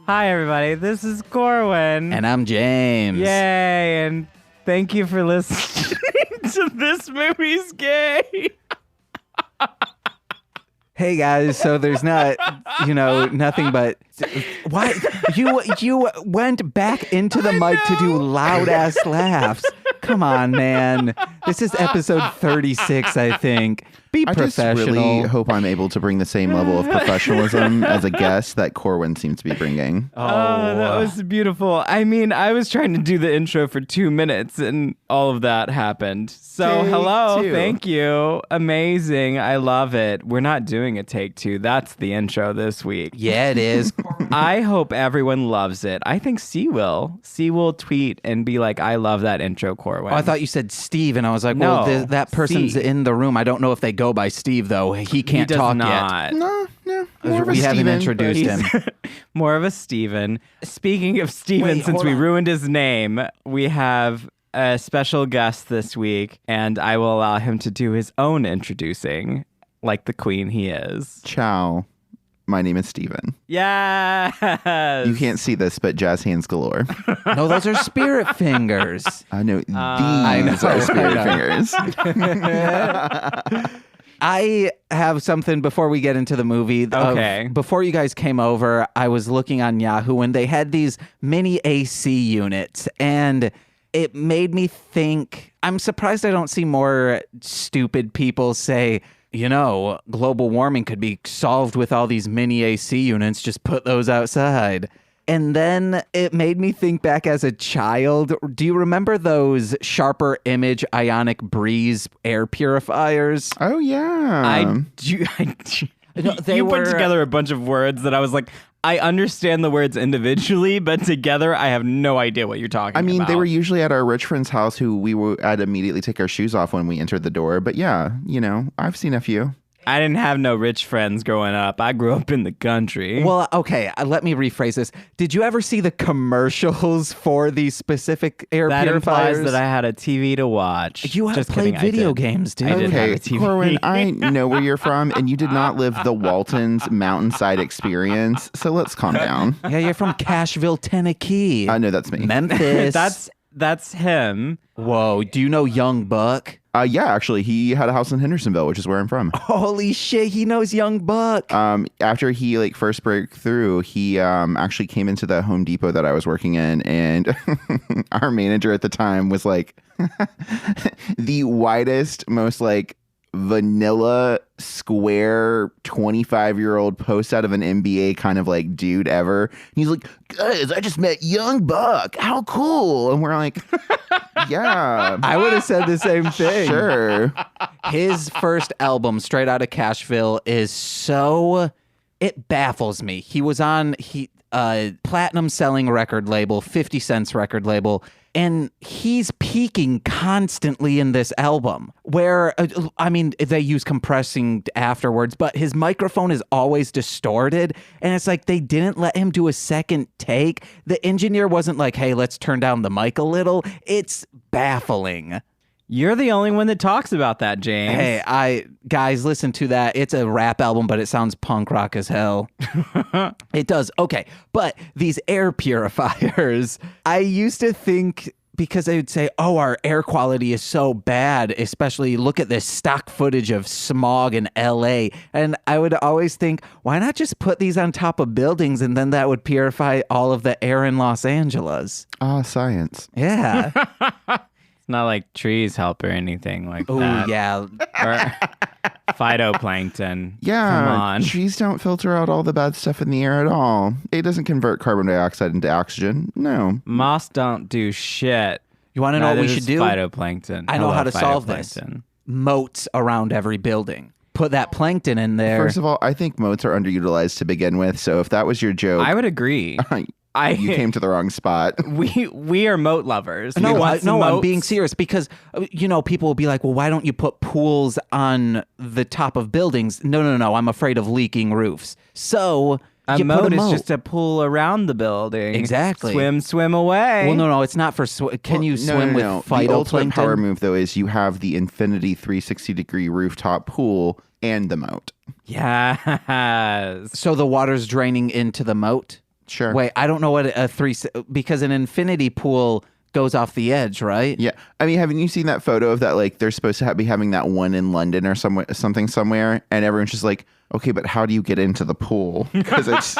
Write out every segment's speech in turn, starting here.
Hi, everybody. This is Corwyn. And I'm James. Yay, and thank you for listening to This Movie's Gay. Hey, guys. So there's not, nothing but... Why? You went back into the mic to do loud-ass laughs. Come on, man. This is episode 36, I think. Be professional. I just really hope I'm able to bring the same level of professionalism as a guest that Corwyn seems to be bringing. Oh, that was beautiful. I mean, I was trying to do the intro for 2 minutes and all of that happened. So, hello. Thank you. Amazing. I love it. We're not doing a take two. That's the intro this week. Yeah, it is. I hope everyone loves it. I think C will. C will tweet and be like, I love that intro, Corwyn. Oh, I thought you said Steve, and I was like, No, well, that person's C. in the room. I don't know if they go by Steve, though. He can't does talk not. yet. No. We haven't introduced him. More of a Steven. Speaking of Steven, Wait, since hold we on. ruined his name, we have a special guest this week, and I will allow him to do his own introducing, like the queen he is. Ciao. My name is Steven. Yes! You can't see this, but jazz hands galore. No, those are spirit fingers. I know these know. are spirit fingers. I have something before we get into the movie. Okay. Before you guys came over, I was looking on Yahoo and they had these mini AC units, and it made me think, I'm surprised I don't see more stupid people say, global warming could be solved with all these mini AC units. Just put those outside. And then it made me think back as a child. Do you remember those Sharper Image Ionic Breeze air purifiers? Oh, yeah. You were- put together a bunch of words that I was like, I understand the words individually, but together I have no idea what you're talking about. I mean, they were usually at our rich friend's house who we would immediately take our shoes off when we entered the door. But yeah, I've seen a few. I didn't have no rich friends growing up. I grew up in the country. Well, okay, let me rephrase this. Did you ever see the commercials for these specific air that purifiers? implies that I had a TV to watch. You have Just played kidding, video games, dude. I did have Okay, a TV. Corwyn, I know where you're from, and you did not live the Walton's mountainside experience, so let's calm down. Yeah, you're from Cashville, Tennessee. I know that's me. Memphis. That's him. Whoa, do you know Young Buck? Yeah, actually, he had a house in Hendersonville, which is where I'm from. Holy shit, he knows Young Buck. After he first broke through, he actually came into the Home Depot that I was working in, and our manager at the time was like the widest, most vanilla square 25-year-old post out of an NBA kind of dude ever. And he's like, guys, I just met Young Buck. How cool. And we're like, yeah. I would have said the same thing. Sure. His first album, Straight Outta Cashville, is so... It baffles me. He was on platinum selling record label, 50 Cent's record label, and he's peaking constantly in this album where, they use compressing afterwards, but his microphone is always distorted. And it's like they didn't let him do a second take. The engineer wasn't like, hey, let's turn down the mic a little. It's baffling. You're the only one that talks about that, James. Hey, guys, listen to that. It's a rap album, but it sounds punk rock as hell. It does. Okay, but these air purifiers, I used to think, because they would say, oh, our air quality is so bad, especially look at this stock footage of smog in LA. And I would always think, why not just put these on top of buildings and then that would purify all of the air in Los Angeles? Science. Yeah. It's not like trees help or anything like Oh, that. yeah. Or phytoplankton. Yeah, Come on. trees don't filter out all the bad stuff in the air at all. It doesn't convert carbon dioxide into oxygen. No. Moss don't do shit. You want to know what we Neither should does do? Phytoplankton. I know Hello, how to solve this. phytoplankton. Moats around every building. Put that plankton in there. First of all, I think moats are underutilized to begin with. So if that was your joke, I would agree. you came to the wrong spot. We are moat lovers. No, We want some I'm moats. being serious because, people will be like, well, why don't you put pools on the top of buildings? No. I'm afraid of leaking roofs. So A you moat put a is moat. just a pool around the building. Exactly. Swim away. Well, no, it's not for Can you swim with The ultimate power phytoplankton? move, though, is you have the infinity 360-degree rooftop pool and the moat. Yes. So the water's draining into the moat? Sure. Wait, I don't know what because an infinity pool goes off the edge, right? Yeah. I mean, haven't you seen that photo of that, like, they're supposed to be having that one in London or somewhere, and everyone's just like, okay, but how do you get into the pool? Because it's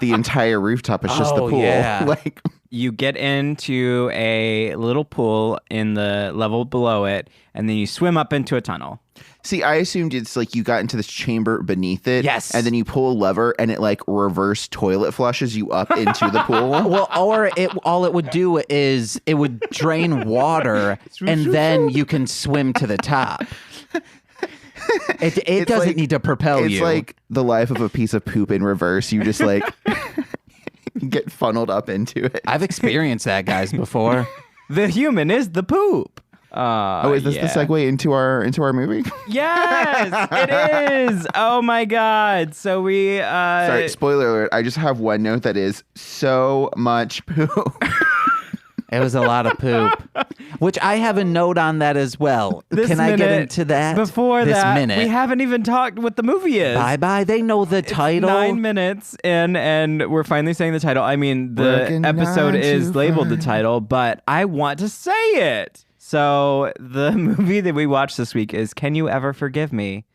the entire rooftop is just the pool. Yeah. Like, you get into a little pool in the level below it, and then you swim up into a tunnel. see, I assumed it's like you got into this chamber beneath it. Yes. And then you pull a lever and it like reverse toilet flushes you up into the pool. Well, or all it would do is it would drain water, and then you can swim to the top. It doesn't like, need to propel you. It's like the life of a piece of poop in reverse. You just like get funneled up into it. I've experienced that, guys, before. The human is the poop. Is this the segue into our movie? Yes, it is. Oh my God. So we Sorry, spoiler alert. I just have one note that is so much poop. It was a lot of poop, which I have a note on that as well. Can I get into that? Before this that, minute? we haven't even talked what the movie is. Bye. They know the title. 9 minutes in, and we're finally saying the title. I mean, the Working episode 9 to is labeled the 5. title, but I want to say it. So the movie that we watched this week is Can You Ever Forgive Me?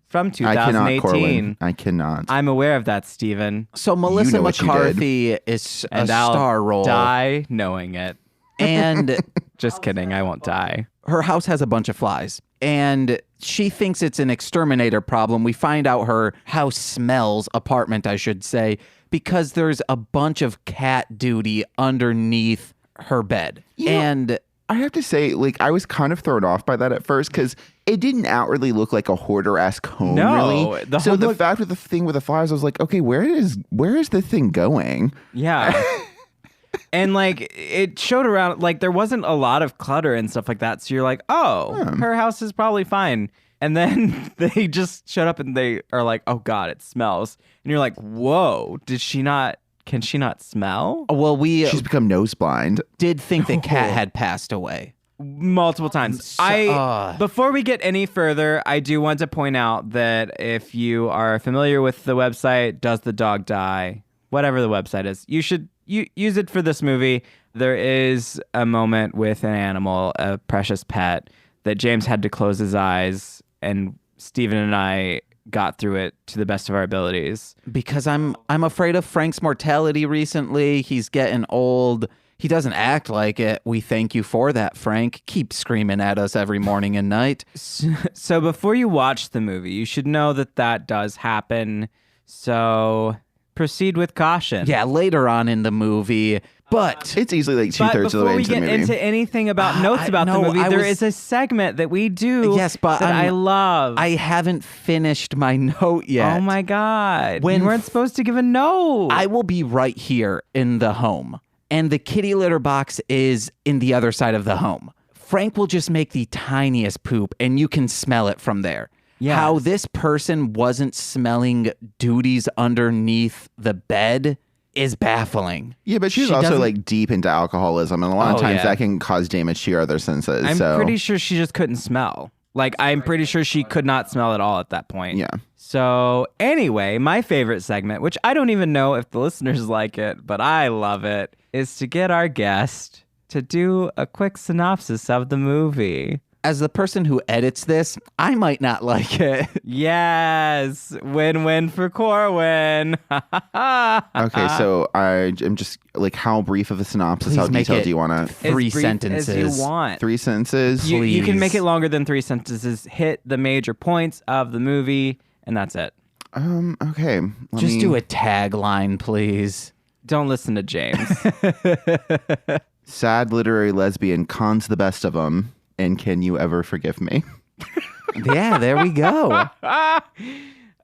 From 2018. I cannot, Corwyn. I cannot. I'm aware of that, Stephen. So Melissa know what you McCarthy is a And I'll star role. die knowing it. And Just kidding. I won't die. her house has a bunch of flies. And she thinks it's an exterminator problem. We find out her house smells, apartment, I should say, because there's a bunch of cat duty underneath her bed. And I have to say, like, I was kind of thrown off by that at first because it didn't outwardly look like a hoarder-esque home, No, really. the So home the looked- fact with the thing with the flies, I was like, okay, where is the thing going? Yeah. And like it showed around, like there wasn't a lot of clutter and stuff like that. So you're like, oh, her house is probably fine. And then they just showed up and they are like, oh God, it smells. And you're like, whoa, can she not smell? well, we She's become nose blind. did think the cat had passed away. Multiple times. Before we get any further, I do want to point out that if you are familiar with the website, Does the Dog Die? Whatever the website is, you should use it for this movie. There is a moment with an animal, a precious pet, that James had to close his eyes, and Stephen and I got through it to the best of our abilities. Because I'm afraid of Frank's mortality recently. He's getting old. He doesn't act like it. We thank you for that, Frank. Keep screaming at us every morning and night. So before you watch the movie, you should know that does happen. So proceed with caution. Yeah, later on in the movie. But It's easily like But 2/3 of the before way we into the get movie. into anything about notes about the no, movie, I there was- is a segment that we do Yes, but that I love. I haven't finished my note yet. Oh my God. When you weren't supposed to give a note. I will be right here in the home, and the kitty litter box is in the other side of the home. Frank will just make the tiniest poop, and you can smell it from there. Yes. How this person wasn't smelling duties underneath the bed is baffling. Yeah, but she's She also doesn't- like deep into alcoholism, and a lot of Oh, times yeah. that can cause damage to your other senses. I'm so pretty sure she just couldn't smell. Like, I'm pretty sure she could not smell at all at that point. yeah. So, anyway, my favorite segment, which I don't even know if the listeners like it, but I love it, is to get our guest to do a quick synopsis of the movie. As the person who edits this, I might not like it. Yes, win-win for Corwyn. Okay, so I am just like, how brief of a synopsis? Please How make detailed it do you want to? As Three brief sentences. as you want. 3 sentences. You can Please. make it longer than 3 sentences. Hit the major points of the movie, and that's it. Okay. Just do a tagline, please. Don't listen to James. Sad literary lesbian cons the best of them, and can you ever forgive me? Yeah, there we go.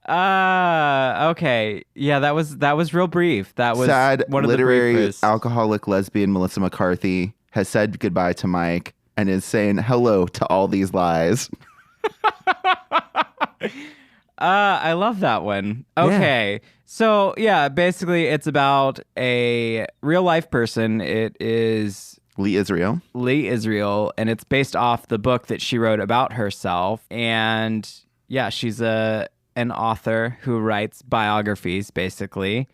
Okay. Yeah, that was real brief. That was Sad one of literary the briefest. alcoholic lesbian Melissa McCarthy has said goodbye to Mike and is saying hello to all these lies. I love that one. Okay. So, yeah, basically it's about a real life person. It is Lee Israel. Lee Israel, and it's based off the book that she wrote about herself. And yeah, she's an author who writes biographies, basically.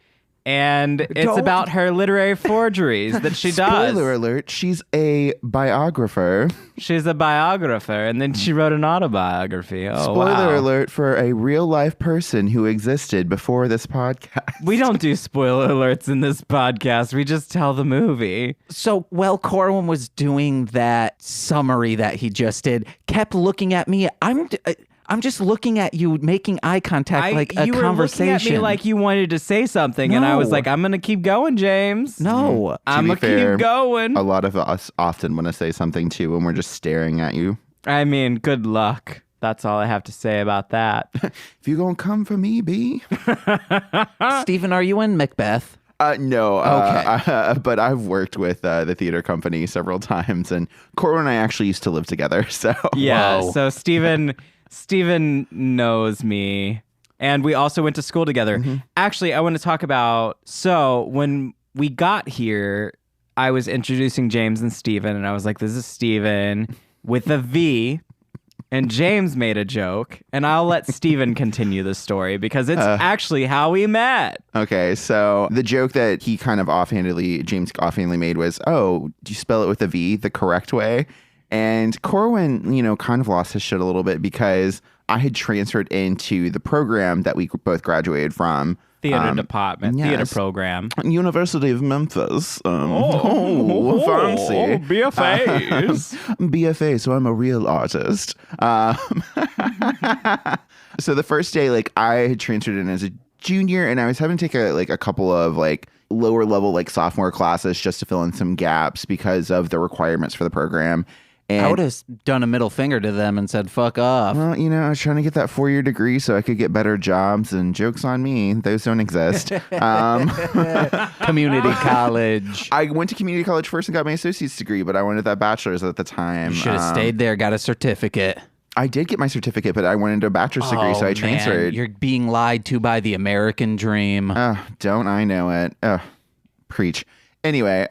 And it's about her literary forgeries that she does. Spoiler alert, she's a biographer. She's a biographer, and then she wrote an autobiography. Oh, Spoiler wow. alert for a real-life person who existed before this podcast. We don't do spoiler alerts in this podcast. We just tell the movie. So while Corwyn was doing that summary that he just did, kept looking at me. I'm just looking at you, making eye contact like a you conversation. You were looking at me like you wanted to say something, and I was like, I'm going to keep going, James. No. I'm going to keep going. A lot of us often want to say something, too, when we're just staring at you. I mean, good luck. That's all I have to say about that. If you going to come for me, B? Stephen, are you in Macbeth? No. Okay. But I've worked with the theater company several times, and Corwyn and I actually used to live together, so... Yeah, Whoa. so Steven knows me, and we also went to school together. Mm-hmm. Actually, I want to talk about, so when we got here, I was introducing James and Steven, and I was like, this is Steven with a V, and James made a joke, and I'll let Steven continue the story because it's actually how we met. Okay, so the joke that he kind of James offhandedly made was, oh, do you spell it with a V the correct way? And Corwyn, kind of lost his shit a little bit because I had transferred into the program that we both graduated from. Theater department, yes. theater program. University of Memphis. Fancy. BFAs. BFA, so I'm a real artist. So the first day, I had transferred in as a junior, and I was having to take a couple of lower level sophomore classes just to fill in some gaps because of the requirements for the program. And I would have done a middle finger to them and said, fuck off. well, I was trying to get that 4-year degree so I could get better jobs, and joke's on me. Those don't exist. Community college. I went to community college first and got my associate's degree, but I wanted that bachelor's at the time. You should have stayed there, got a certificate. I did get my certificate, but I went into a bachelor's degree, so I transferred. Man, you're being lied to by the American dream. Don't I know it? Preach. Anyway,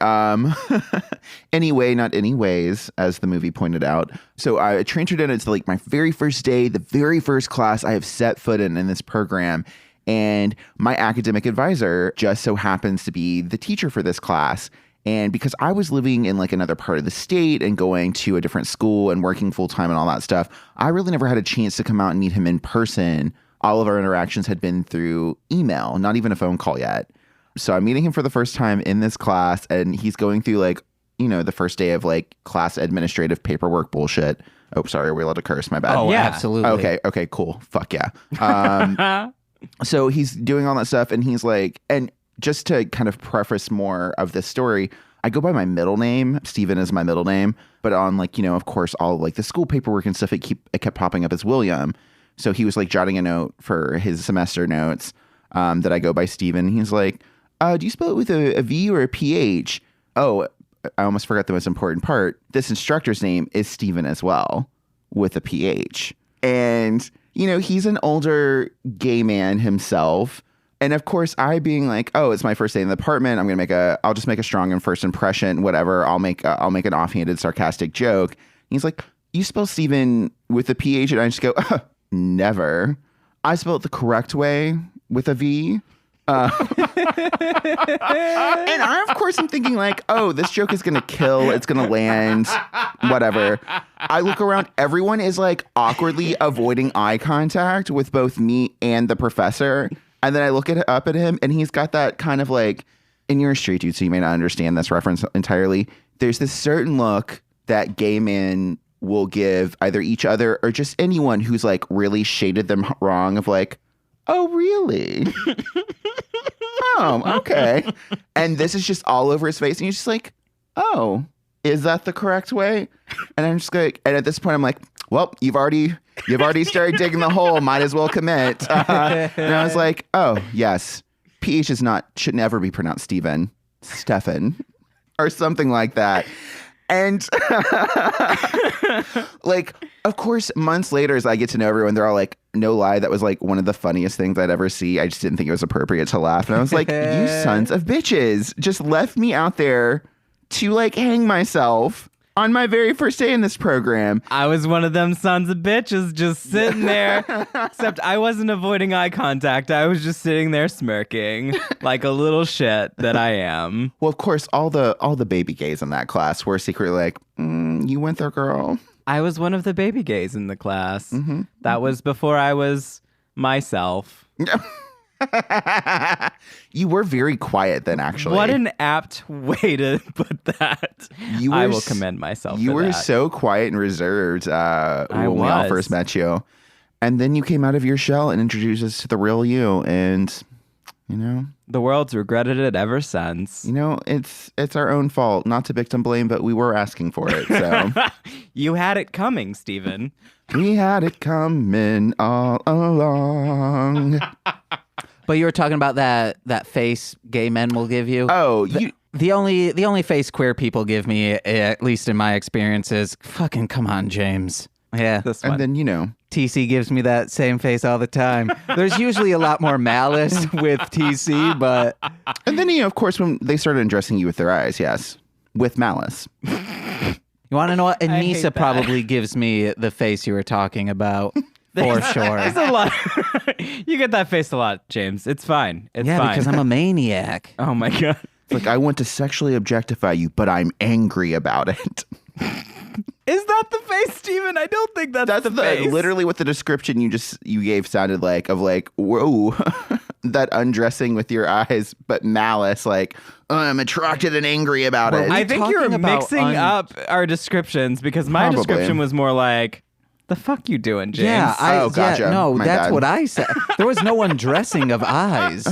anyway, not anyways, as the movie pointed out. So I transferred in. It's my very first day, the very first class I have set foot in this program. And my academic advisor just so happens to be the teacher for this class. And because I was living in another part of the state and going to a different school and working full time and all that stuff, I really never had a chance to come out and meet him in person. All of our interactions had been through email, not even a phone call yet. So I'm meeting him for the first time in this class, and he's going through the first day of class administrative paperwork bullshit. Oh, sorry. Are we allowed to curse? My bad. Oh, Yeah. absolutely. Okay, cool. Fuck yeah. So he's doing all that stuff, and he's and just to kind of preface more of this story, I go by my middle name. Steven is my middle name, but on of course, all the school paperwork and stuff, it kept popping up as William. So he was jotting a note for his semester notes that I go by Steven. He's like, do you spell it with a V or a PH? Oh, I almost forgot the most important part. This instructor's name is Steven as well, with a PH. And, he's an older gay man himself. And of course, I being oh, it's my first day in the department. I'll just make a strong first impression, whatever. I'll make an offhanded, sarcastic joke. He's like, you spell Steven with a PH? And I just go, never. I spell it the correct way with a V. And I, of course, am thinking oh, this joke is going to kill. It's going to land, whatever. I look around. Everyone is awkwardly avoiding eye contact with both me and the professor. And then I look up at him, and he's got that kind of and you're a straight dude, so you may not understand this reference entirely. There's this certain look that gay men will give either each other or just anyone who's really shaded them wrong of oh, really? Oh, okay. And this is just all over his face. And he's just oh, is that the correct way? And I'm just and at this point, I'm well, you've already started digging the hole. Might as well commit. And I was oh, yes. PH should never be pronounced Steven. Stefan. Or something like that. And of course, months later, as I get to know everyone, they're all no lie, that was one of the funniest things I'd ever see. I just didn't think it was appropriate to laugh. And I was you sons of bitches just left me out there to hang myself. on my very first day in this program. I was one of them sons of bitches just sitting there, except I wasn't avoiding eye contact. I was just sitting there smirking like a little shit that I am. Well, of course, all the baby gays in that class were secretly like, you went there, girl. I was one of the baby gays in the class. Mm-hmm. That was before I was myself. You were very quiet then, actually. What an apt way to put that. I will commend myself. You for were that. so quiet and reserved when we all first met you. And then you came out of your shell and introduced us to the real you. And, you know, the world's regretted it ever since. You know, it's our own fault. Not to victim blame, but we were asking for it. So you had it coming, Stephen. We had it coming all along. But you were talking about that face gay men will give you. Oh, the only face queer people give me, at least in my experience, is fucking come on, James. Yeah, this one. And then, you know, TC gives me that same face all the time. There's usually a lot more malice with TC, but and then, you know, of course, when they started undressing you with their eyes, yes, with malice. You want to know what? Anissa probably gives me the face you were talking about. For sure. There's a lot. You get that face a lot, James. It's fine. It's fine. Yeah, because I'm a maniac. Oh my God. It's like, I want to sexually objectify you, but I'm angry about it. Is that the face, Steven? I don't think that's the face. Literally what the description you gave sounded like, of like, whoa, that undressing with your eyes, but malice, like, oh, I'm attracted and angry about it. I think you're mixing up our descriptions, because my description was more like, the fuck you doing, James? Yeah, gotcha. Yeah, no, My that's bad. what I said. There was no undressing of eyes.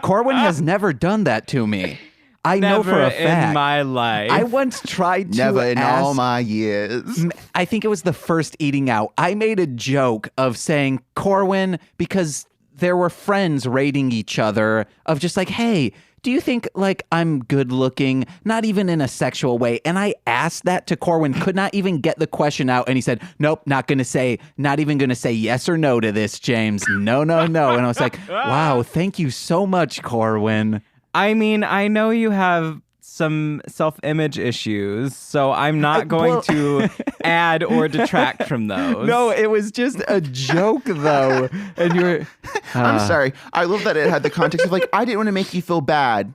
Corwyn has never done that to me. I know for a fact. Never in my life. I once tried to Never in ask, all my years. I think it was the first eating out. I made a joke of saying, Corwyn, because there were friends rating each other, of just like, hey, do you think like I'm good looking? Not even in a sexual way. And I asked that to Corwyn, could not even get the question out. And he said, nope, not even going to say yes or no to this, James. No. And I was like, wow, thank you so much, Corwyn. I mean, I know you have some self-image issues, so I'm not going to add or detract from those. No, it was just a joke, though. And you're... I'm sorry. I love that it had the context of like, I didn't want to make you feel bad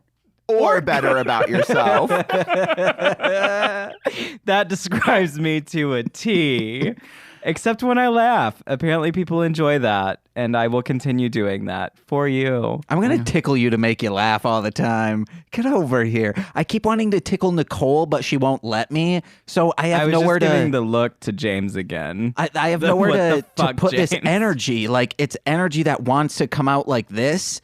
or better about yourself. That describes me to a T. Except when I laugh. Apparently people enjoy that, and I will continue doing that for you. I'm going to tickle you to make you laugh all the time. Get over here. I keep wanting to tickle Nicole, but she won't let me. So I have nowhere to... I was just giving the look to James again. I have nowhere to put James? this energy. Like, it's energy that wants to come out like this.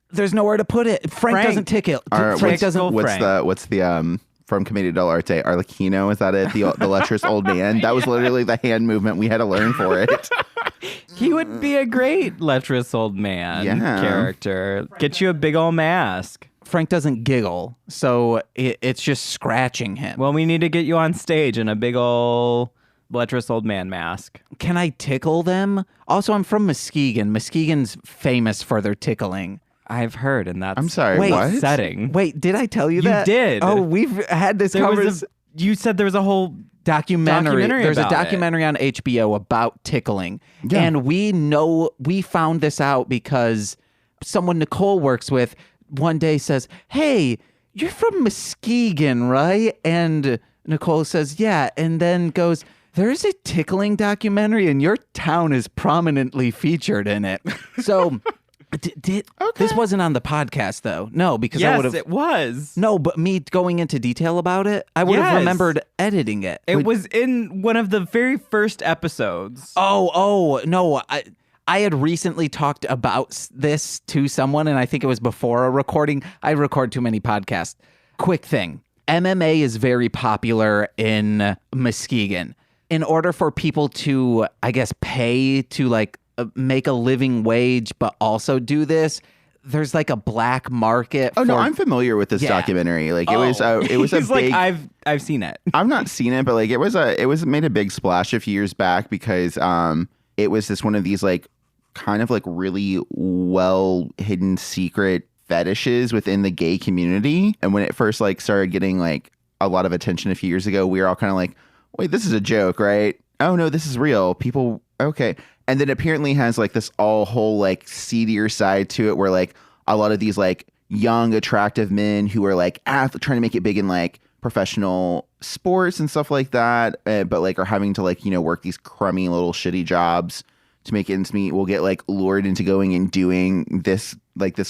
There's nowhere to put it. Frank doesn't tickle. What's the from Commedia dell'arte, Arlecchino, is that it? The lecherous old man? That was literally the hand movement we had to learn for it. He would be a great lecherous old man character. Get you a big old mask. Frank doesn't giggle, so it's just scratching him. Well, we need to get you on stage in a big old lecherous old man mask. Can I tickle them? Also, I'm from Muskegon. Muskegon's famous for their tickling. I've heard, and that's I'm sorry, what? Setting. Wait, did I tell you that? You did. Oh, we've had this conversation. You said there was a whole documentary. There's a about documentary on HBO about tickling. Yeah. And we found this out because someone Nicole works with one day says, hey, you're from Muskegon, right? And Nicole says, yeah. And then goes, there's a tickling documentary and your town is prominently featured in it. So... This wasn't on the podcast, though. No, because I would have... Yes, it was. No, but me going into detail about it, I would have remembered editing it. It was in one of the very first episodes. Oh, no. I had recently talked about this to someone, and I think it was before a recording. I record too many podcasts. Quick thing. MMA is very popular in Muskegon. In order for people to, I guess, pay to, like, make a living wage, but also do this, there's like a black market. No, I'm familiar with this documentary. Like it was a big. Like, I've seen it. I've not seen it, but like it was made a big splash a few years back because it was this one of these like kind of like really well hidden secret fetishes within the gay community, and when it first like started getting like a lot of attention a few years ago, we were all kind of like, wait, this is a joke, right? Oh no, this is real. People, okay. And then apparently has like this whole like seedier side to it where like a lot of these like young, attractive men who are like trying to make it big in like professional sports and stuff like that, but like are having to like, work these crummy little shitty jobs to make ends meet, will get like lured into going and doing this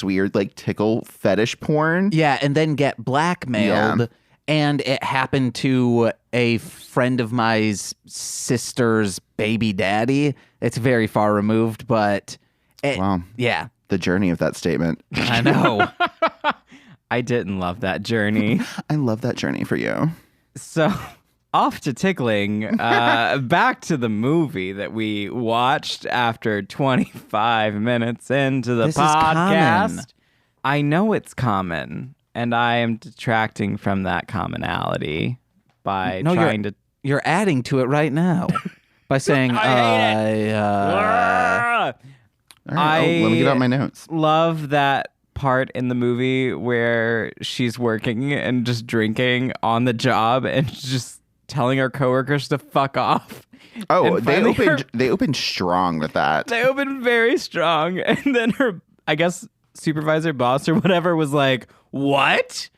weird like tickle fetish porn. Yeah, and then get blackmailed. Yeah. And it happened to a friend of my sister's baby daddy. It's very far removed, but Wow. Yeah. The journey of that statement. I know. I didn't love that journey. I love that journey for you. So off to tickling, back to the movie that we watched after 25 minutes into the This is podcast. common. I know it's common, and I am detracting from that commonality by trying to. You're adding to it right now by saying, All right, let me get out my notes. Love that part in the movie where she's working and just drinking on the job and just telling her coworkers to fuck off. Oh, And they finally opened strong with that. They opened very strong, and then her, I guess, supervisor, boss, or whatever was like, "What?"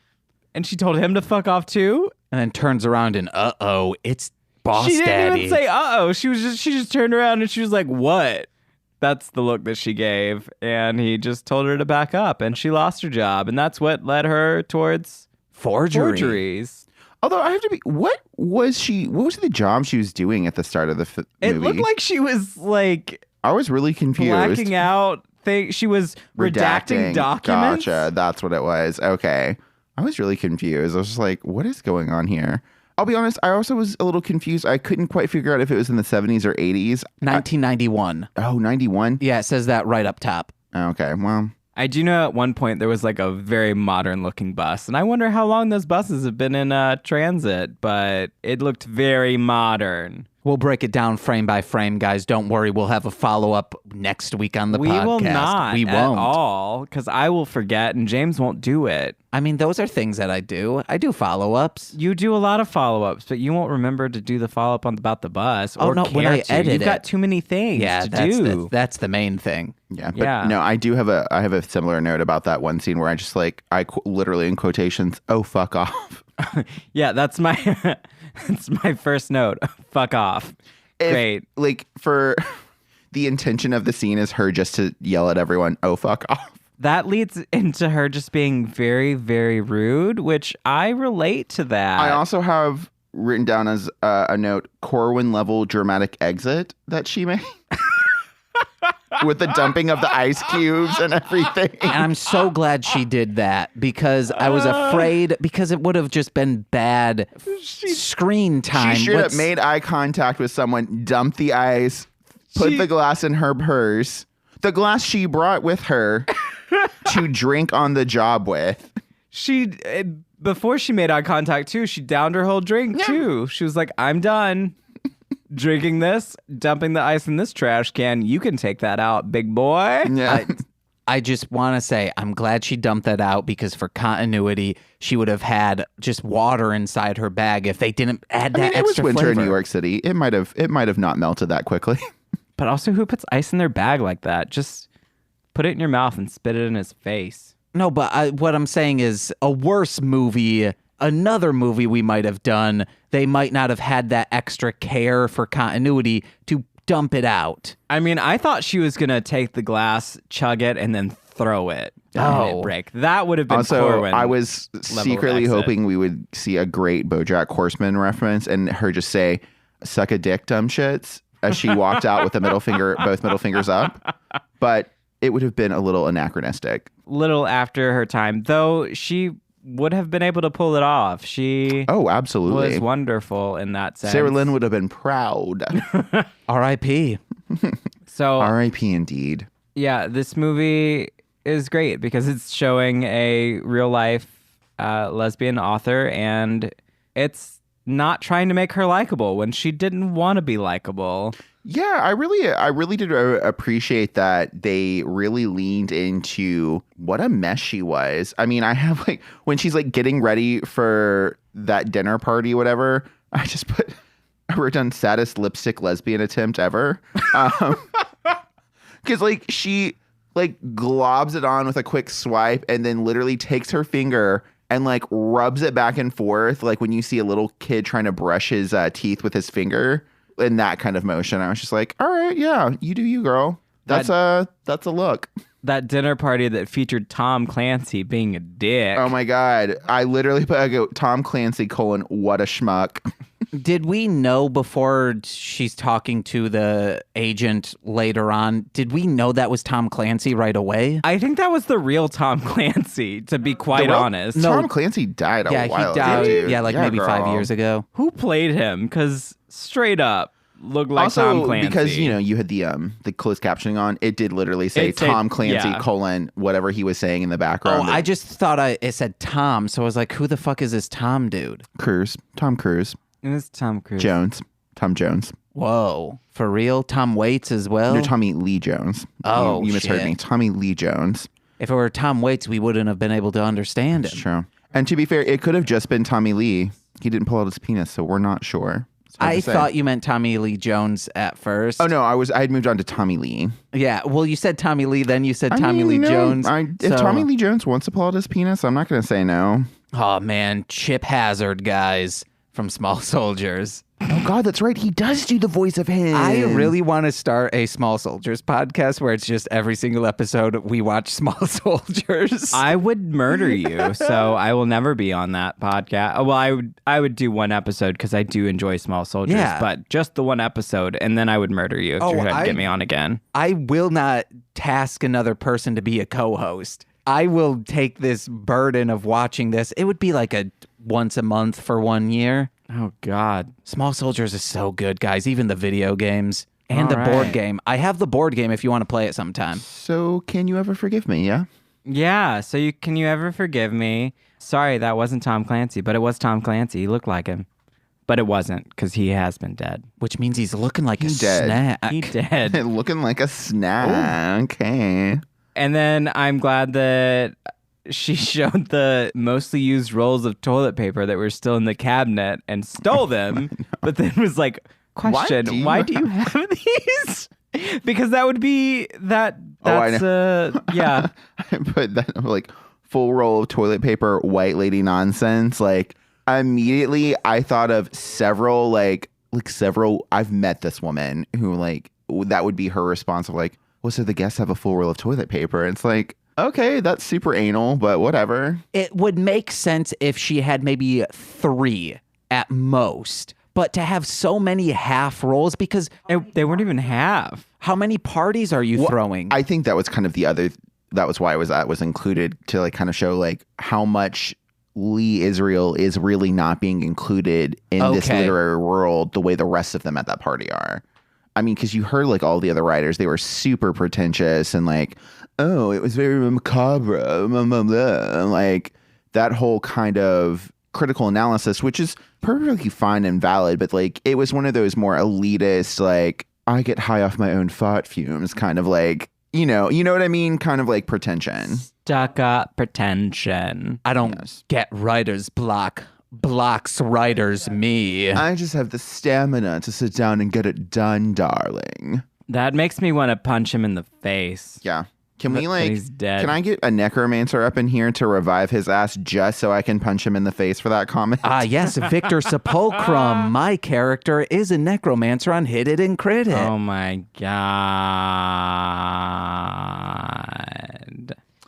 And she told him to fuck off too. and then turns around and it's boss She didn't daddy. even say "uh-oh." She just turned around and she was like, "What?" That's the look that she gave, and he just told her to back up, and she lost her job, and that's what led her towards forgeries. Although I have to be, what was the job she was doing at the start of the movie? It looked like she was like I was really confused. blacking out. She was redacting documents. Gotcha, that's what it was. Okay, I was really confused. I was just like, what is going on here? I'll be honest, I also was a little confused. I couldn't quite figure out if it was in the 70s or 80s. 1991. 91? Yeah, it says that right up top. Okay, well. I do know at one point there was like a very modern looking bus, and I wonder how long those buses have been in transit, but it looked very modern. We'll break it down frame by frame, guys. Don't worry. We'll have a follow-up next week on the podcast. We will not We won't. at all, because I will forget, and James won't do it. I mean, those are things that I do. I do follow-ups. You do a lot of follow-ups, but you won't remember to do the follow-up about the bus. Oh, or no, when I care to. edit You've got it. too many things to do. That's the main thing. Yeah, but Yeah. no, I do have I have a similar note about that one scene where I just literally in quotations, oh, fuck off. Yeah, that's my that's my first note. Fuck off. Great. Like, for the intention of the scene is her just to yell at everyone, oh, fuck off. That leads into her just being very, very rude, which I relate to that. I also have written down as a note, Corwyn level dramatic exit that she made. With the dumping of the ice cubes and everything. And I'm so glad she did that because I was afraid because it would have just been bad screen time. She should have made eye contact with someone, dumped the ice, put the glass in her purse. The glass she brought with her to drink on the job with. Before she made eye contact too, she downed her whole drink too. She was like, I'm done drinking this, dumping the ice in this trash can. You can take that out, big boy. Yeah. I just want to say I'm glad she dumped that out because for continuity, she would have had just water inside her bag if they didn't add that it was extra winter flavor. in New York City. It might have not melted that quickly. But also, who puts ice in their bag like that? Just put it in your mouth and spit it in his face. No, but what I'm saying is a worse movie, another movie we might have done, they might not have had that extra care for continuity to dump it out. I mean, I thought she was going to take the glass, chug it, and then throw it down Oh. it break. That would have been Also, Corwyn I was secretly exit. hoping we would see a great BoJack Horseman reference and her just say, suck a dick, dumb shits, as she walked out with the both middle fingers up. But it would have been a little anachronistic. Little after her time, though she would have been able to pull it off. She Oh, absolutely. was wonderful in that sense. Sarah Lynn would have been proud. R.I.P. So, R.I.P. indeed. yeah, this movie is great because it's showing a real life lesbian author, and it's not trying to make her likable when she didn't want to be likable. Yeah, I really did appreciate that they really leaned into what a mess she was. I mean, I have like when she's like getting ready for that dinner party, whatever. I wrote down saddest lipstick lesbian attempt ever. Because like she like globs it on with a quick swipe and then literally takes her finger and like rubs it back and forth, like when you see a little kid trying to brush his teeth with his finger. In that kind of motion, I was just like, all right, yeah, you do you, girl. That's a look. That dinner party that featured Tom Clancy being a dick. Oh my God. I literally put Tom Clancy : what a schmuck. Did we know before she's talking to the agent later on, did we know that was Tom Clancy right away? I think that was the real Tom Clancy, to be quite honest. Tom Clancy died a while ago. He died, maybe girl. 5 years ago. Who played him? Because straight up looked like also, Tom Clancy. Because, you had the closed captioning on. It did literally say Tom Clancy : whatever he was saying in the background. Oh, I just thought it said Tom, so I was like, who the fuck is this Tom dude? Tom Cruise. It is Tom Cruise. Tom Jones. Whoa. For real? Tom Waits as well? No, Tommy Lee Jones. Oh, you misheard me. Tommy Lee Jones. If it were Tom Waits, we wouldn't have been able to understand him. That's true. And to be fair, it could have just been Tommy Lee. He didn't pull out his penis, so we're not sure. I thought you meant Tommy Lee Jones at first. Oh, no, I had moved on to Tommy Lee. Yeah, well, you said Tommy Lee, then you said Tommy Lee Jones. If Tommy Lee Jones wants to pull out his penis, I'm not going to say no. Oh, man, Chip Hazard, guys, from Small Soldiers. Oh, God, that's right. He does do the voice of him. I really want to start a Small Soldiers podcast where it's just every single episode we watch Small Soldiers. I would murder you, so I will never be on that podcast. Well, I would do one episode because I do enjoy Small Soldiers, but just the one episode, and then I would murder you if you're going to get me on again. I will not task another person to be a co-host. I will take this burden of watching this. It would be like a once a month for 1 year. Oh, God. Small Soldiers is so good, guys. Even the video games and the board game. I have the board game if you want to play it sometime. So can you ever forgive me, yeah? Yeah, so can you ever forgive me? Sorry, that wasn't Tom Clancy, but it was Tom Clancy. He looked like him. But it wasn't, because he has been dead. Which means he's looking like a snack. He dead. Looking like a snack. Ooh. Okay. And then I'm glad that she showed the mostly used rolls of toilet paper that were still in the cabinet and stole them, but then was like, question, why do you have these? Because that would be that's yeah. I put that like full roll of toilet paper, white lady nonsense. Like immediately I thought of several I've met this woman who like that would be her response of like, well, so the guests have a full roll of toilet paper. And it's like, okay, that's super anal, but whatever. It would make sense if she had maybe 3 at most. But to have so many half rolls, because they weren't even half. How many parties are you throwing? I think that was kind of that was why that was included to like kind of show like how much Lee Israel is really not being included in this literary world the way the rest of them at that party are. I mean, because you heard like all the other writers, they were super pretentious and like, oh, it was very macabre, blah, blah, blah. Like that whole kind of critical analysis, which is perfectly fine and valid, but like it was one of those more elitist, like I get high off my own fart fumes, kind of like, you know what I mean? Kind of like pretension. Stuck up pretension. I don't get writer's block. Blocks writers me. I just have the stamina to sit down and get it done, darling. That makes me want to punch him in the face. Yeah. Can we like, he's dead. Can I get a necromancer up in here to revive his ass just so I can punch him in the face for that comment? Yes, Victor Sepulchrum. My character is a necromancer on Hit It and Crit It. Oh my God.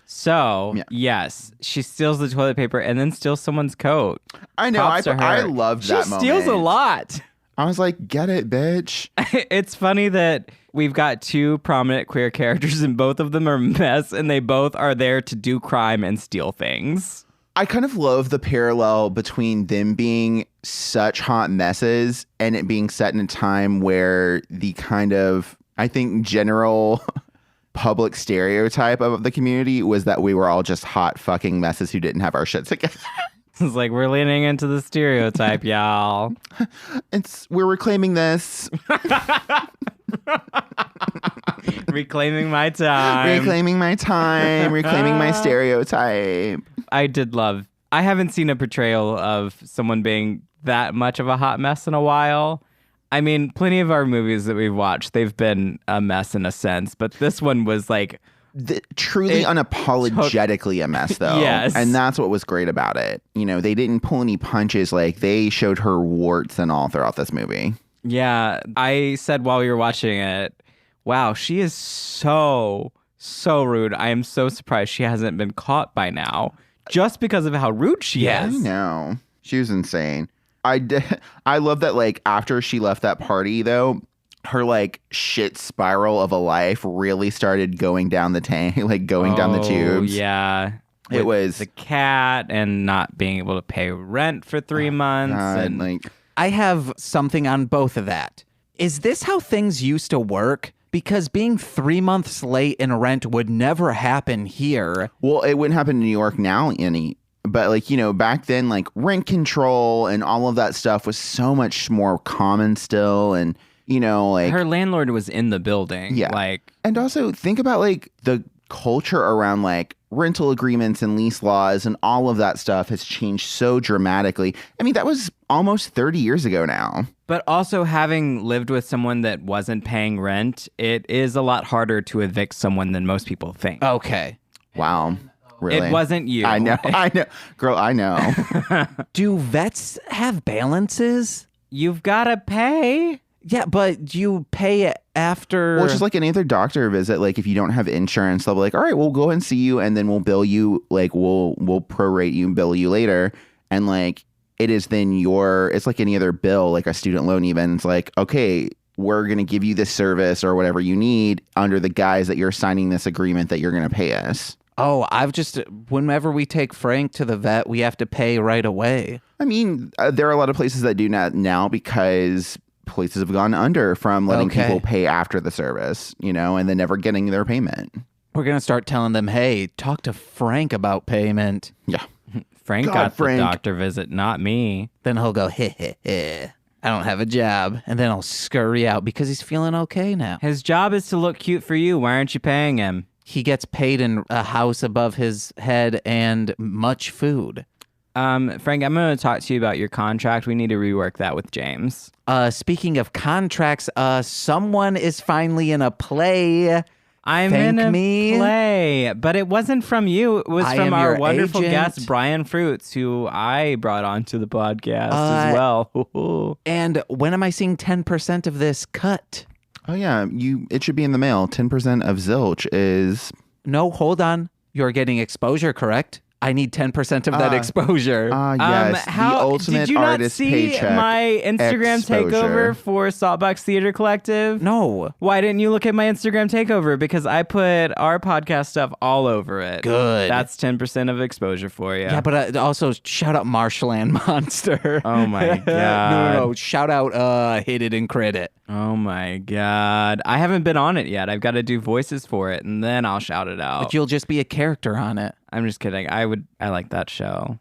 So, yes, she steals the toilet paper and then steals someone's coat. I know. I loved that moment. She steals a lot. I was like, get it, bitch. It's funny that we've got 2 prominent queer characters and both of them are mess and they both are there to do crime and steal things. I kind of love the parallel between them being such hot messes and it being set in a time where the kind of, I think, general public stereotype of the community was that we were all just hot fucking messes who didn't have our shit together. It's like, we're leaning into the stereotype, y'all. We're reclaiming this. Reclaiming my time. Reclaiming my time. Reclaiming my stereotype. I haven't seen a portrayal of someone being that much of a hot mess in a while. I mean, plenty of our movies that we've watched, they've been a mess in a sense, but this one was like... truly unapologetically a mess, though. Yes. And that's what was great about it. You know, they didn't pull any punches. Like, they showed her warts and all throughout this movie. Yeah. I said while we were watching it, wow, she is so rude. I am so surprised she hasn't been caught by now just because of how rude she is. I know. She was insane. I love that, like, after she left that party, though, her like shit spiral of a life really started going down the tank, like going down the tubes. Yeah. It was the cat and not being able to pay rent for 3 months. And like, I have something on both of that. Is this how things used to work? Because being 3 months late in rent would never happen here. Well, it wouldn't happen in New York now, but like, you know, back then, like rent control and all of that stuff was so much more common still. And you know, like her landlord was in the building. Yeah. Like, and also think about like the culture around like rental agreements and lease laws and all of that stuff has changed so dramatically. I mean, that was almost 30 years ago now. But also having lived with someone that wasn't paying rent, it is a lot harder to evict someone than most people think. Okay. Wow. Really? It wasn't you. I know. Girl, I know. Do vets have balances? You've got to pay. Yeah, but you pay it after... Well, just like any other doctor visit, like if you don't have insurance, they'll be like, all right, we'll go and see you and then we'll bill you, like we'll prorate you and bill you later. And like it is then it's like any other bill, like a student loan even. It's like, okay, we're going to give you this service or whatever you need under the guise that you're signing this agreement that you're going to pay us. Oh, whenever we take Frank to the vet, we have to pay right away. I mean, there are a lot of places that do not now because... places have gone under from letting people pay after the service, you know, and then never getting their payment. We're going to start telling them, hey, talk to Frank about payment. Yeah. Frank got the doctor visit, not me. Then he'll go, I don't have a job. And then I'll scurry out because he's feeling okay now. His job is to look cute for you. Why aren't you paying him? He gets paid in a house above his head and much food. Frank, I'm going to talk to you about your contract. We need to rework that with James. Speaking of contracts, someone is finally in a play. I'm in a play, but it wasn't from you. It was from our wonderful guest, Brian Fruits, who I brought onto the podcast as well. And when am I seeing 10% of this cut? Oh, yeah. It should be in the mail. 10% of zilch is... No, hold on. You're getting exposure, correct? I need 10% of that exposure. Yes, the ultimate did you artist not see paycheck my Instagram exposure. takeover for Saltbox Theater Collective? No. Why didn't you look at my Instagram takeover? Because I put our podcast stuff all over it. Good. That's 10% of exposure for you. Yeah, but also shout out Marshland Monster. Oh my God. No. Shout out Hit It and Credit. Oh my God. I haven't been on it yet. I've got to do voices for it and then I'll shout it out. But you'll just be a character on it. I'm just kidding. I like that show.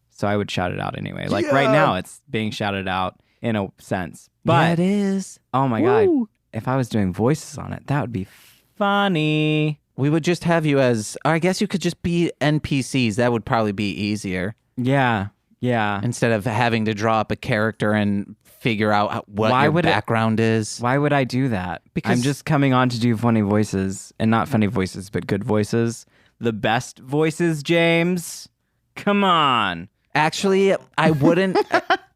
So I would shout it out anyway. Like right now it's being shouted out in a sense. But yeah, it is. Oh my God. If I was doing voices on it, that would be funny. We would just have you as, or I guess you could just be NPCs. That would probably be easier. Yeah. Instead of having to draw up a character and figure out what your background is. Why would I do that? Because I'm just coming on to do funny voices, and not funny voices, but good voices. The best voices, James. Come on. Actually, I wouldn't.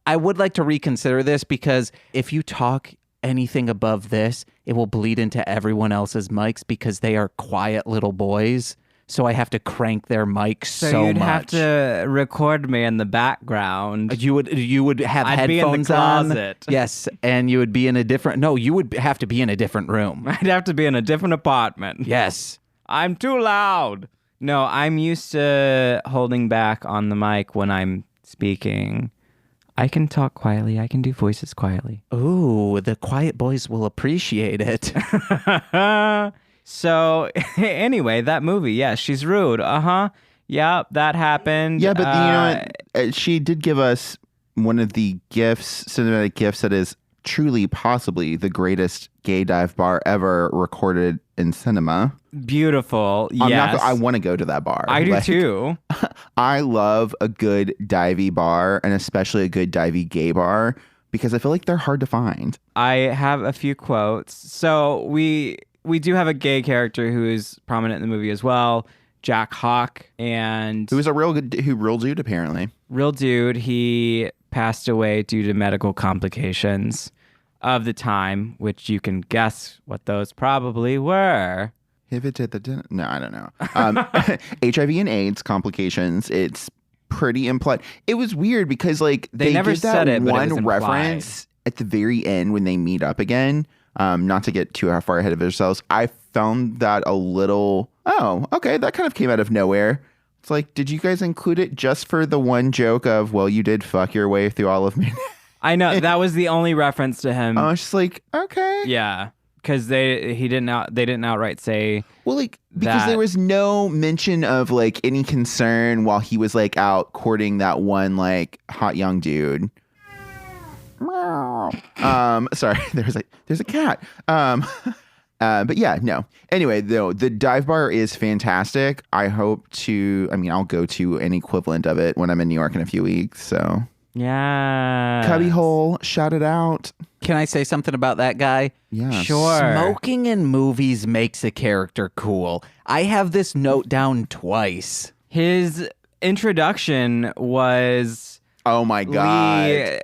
I would like to reconsider this because if you talk anything above this, it will bleed into everyone else's mics because they are quiet little boys. So I have to crank their mics so much. So you'd have to record me in the background. You would have I'd headphones be in the closet. on. Yes, and you would be in a different... No, you would have to be in a different room. I'd have to be in a different apartment. Yes. I'm too loud. No, I'm used to holding back on the mic when I'm speaking. I can talk quietly. I can do voices quietly. Ooh, the quiet boys will appreciate it. So, anyway, that movie, yeah, she's rude. Yeah, that happened. Yeah, but you know what? she did give us one of the cinematic gifts that is truly possibly the greatest gay dive bar ever recorded in cinema. Beautiful. Yes. I want to go to that bar. I do too. I love a good divey bar, and especially a good divey gay bar, because I feel like they're hard to find. I have a few quotes. So we do have a gay character who is prominent in the movie as well, Jack Hawk, and who is a real dude apparently. Real dude. He passed away due to medical complications of the time, which you can guess what those probably were. No, I don't know. HIV and AIDS complications. It's pretty implied. It was weird because like they never did that said it, but one it was reference at the very end when they meet up again. Not to get too far ahead of ourselves, I found that a little. Oh, okay, that kind of came out of nowhere. It's like, did you guys include it just for the one joke of, well, you did fuck your way through all of me? I know that was the only reference to him. I was just like, okay, yeah. Because they didn't outright say, well, like, because there was no mention of like any concern while he was like out courting that one like hot young dude. Sorry, there's a cat. But yeah, no. Anyway, though, the dive bar is fantastic. I'll go to an equivalent of it when I'm in New York in a few weeks. So yeah, Cubbyhole, shout it out. Can I say something about that guy? Yeah. Sure. Smoking in movies makes a character cool. I have this note down twice. His introduction was, oh my God, Lee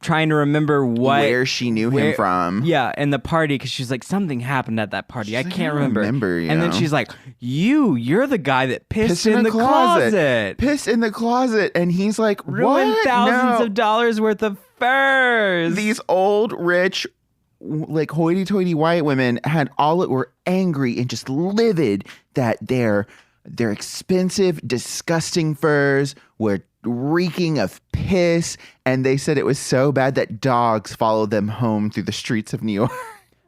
trying to remember where she knew him from. Yeah, in the party, because she's like, something happened at that party. I can't remember. And then she's like, you're the guy that pissed in the closet. Pissed in the closet. And he's like, ruined what? thousands of dollars worth of furs. These old, rich, like hoity-toity white women were angry and just livid that their expensive, disgusting furs were reeking of piss, and they said it was so bad that dogs followed them home through the streets of New York.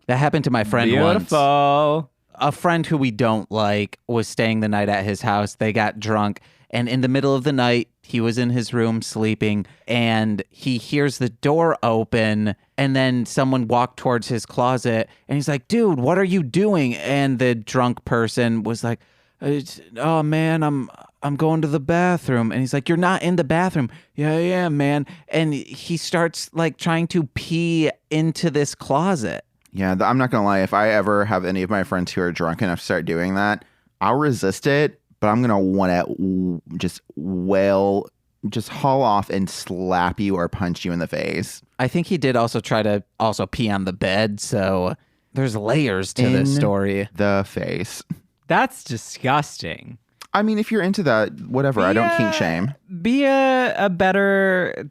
That happened to my friend once. A friend who we don't like was staying the night at his house. They got drunk, and in the middle of the night, he was in his room sleeping, and he hears the door open, and then someone walked towards his closet, and he's like, dude, what are you doing? And the drunk person was like, oh man, I'm going to the bathroom. And he's like, you're not in the bathroom. Yeah, man. And he starts like trying to pee into this closet. Yeah, I'm not gonna lie. If I ever have any of my friends who are drunk enough to start doing that, I'll resist it, but I'm gonna want to just haul off and slap you or punch you in the face. I think he did also try to pee on the bed, so there's layers to this story. The face. That's disgusting. I mean, if you're into that, whatever. I don't kink shame. Be a better